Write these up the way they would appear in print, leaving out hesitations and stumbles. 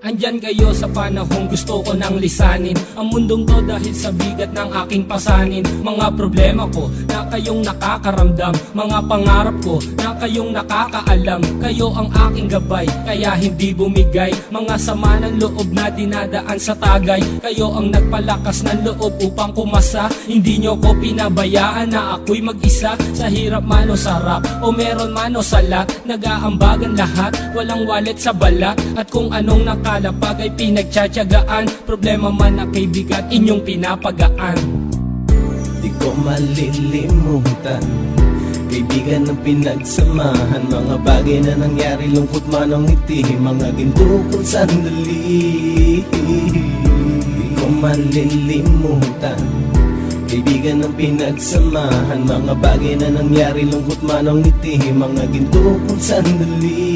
Andyan kayo sa panahong gusto ko nang lisanin ang mundong to dahil sa bigat ng aking pasanin. Mga problema ko na kayong nakakaramdam, mga pangarap ko na kayong nakakaalam. Kayo ang aking gabay, kaya hindi bumigay. Mga sama ng loob na dinadaan sa tagay, kayo ang nagpalakas ng loob upang kumasa. Hindi nyo ko pinabayaan na ako'y mag-isa. Sa hirap man o sarap, o meron man o salat, nag-aambagan lahat, walang wallet sa balat. At kung anong nakalapag ay pinagtsatsagaan, problema man na kay bigat, inyong pinapagaan. Di ko malilimutan, kaibigan ng pinagsamahan, mga bagay na nangyari, lungkot man ang ngiti, mga ginto kong sandali. Di ko malilimutan, kaibigan ng pinagsamahan, mga bagay na nangyari, lungkot man ang ngiti, mga ginto kong sandali.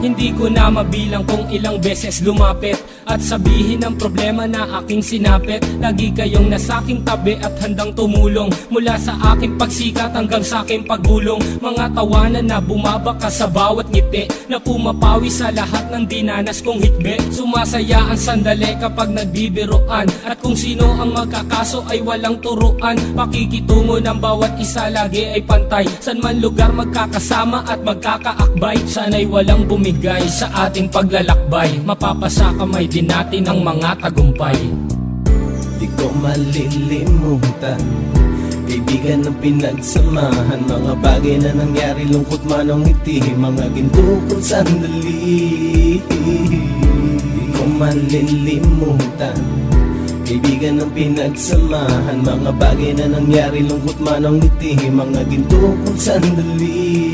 Hindi ko na mabilang kung ilang beses lumapit at sabihin ang problema na aking sinapit. Lagi kayong nasa aking tabi at handang tumulong, mula sa aking pagsikat hanggang sa aking paggulong. Mga tawanan na bumabaka sa bawat ngiti, na pumapawi sa lahat ng dinanas kong hikbi. Sumasaya ang sandali kapag nagbibiroan, at kung sino ang magkakaso ay walang turuan. Pakikitungo ng bawat isa lagi ay pantay, san man lugar magkakasama at magkakaakbay. Sana'y walang bumigay sa ating paglalakbay, mapapasa kamay din natin ang mga tagumpay. Di ko malilimutan, kaibigan ng pinagsamahan, mga bagay na nangyari, lungkot man ang ngiti, mga ginto kong sandali. Di ko malilimutan, kaibigan ng pinagsamahan, mga bagay na nangyari, lungkot man ang ngiti, mga ginto kong sandali.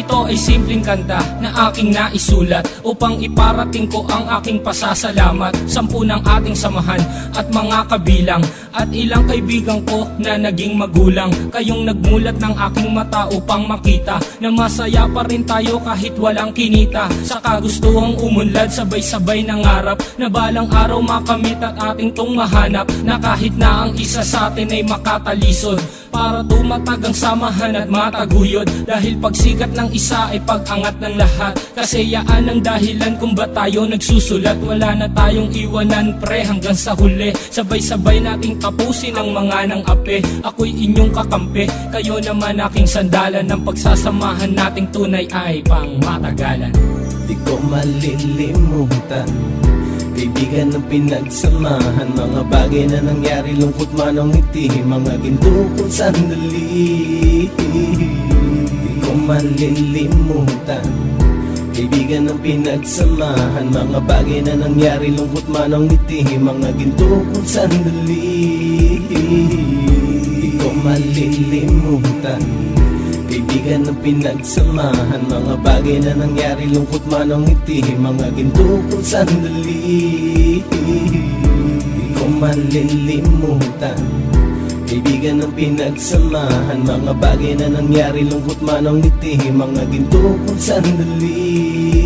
Ito ay simpleng kanta na aking naisulat upang iparating ko ang aking pasasalamat. 10 ng ating samahan at mga kabilang, at ilang kaibigan ko na naging magulang. Kayong nagmulat ng aking mata upang makita na masaya pa rin tayo kahit walang kinita. Sa kagustuhang umunlad, sabay-sabay nangarap na balang araw makamit at ating tong mahanap, na kahit na ang isa sa atin ay makatalisod, para tumatag ang samahan at mataguyod. Dahil pagsikat ng isa ay pag-angat ng lahat, kasi yaan ang dahilan kung ba't tayo nagsusulat. Wala na tayong iwanan pre hanggang sa huli, sabay-sabay nating tapusin ang mga nang ape. Ako'y inyong kakampi, kayo naman aking sandalan, ng pagsasamahan nating tunay ay pang matagalan. Di ko malilimutan, kaibigan ng pinagsamahan, mga bagay na nangyari, lungkot man ang ngiti, mga ginto kong sandali. Di ko malilimutan, kaibigan ng pinagsamahan, mga bagay na nangyari, lungkot man ang ngiti, mga ginto kong sandali. Di ko malilimutan, kaibigan ng pinagsamahan, mga bagay na nangyari, lungkot man ang ngiti, mga ginto kong sandali. Di ko malilimutan, kaibigan ng pinagsamahan, mga bagay na nangyari, lungkot man ang ngiti, mga ginto kong sandali.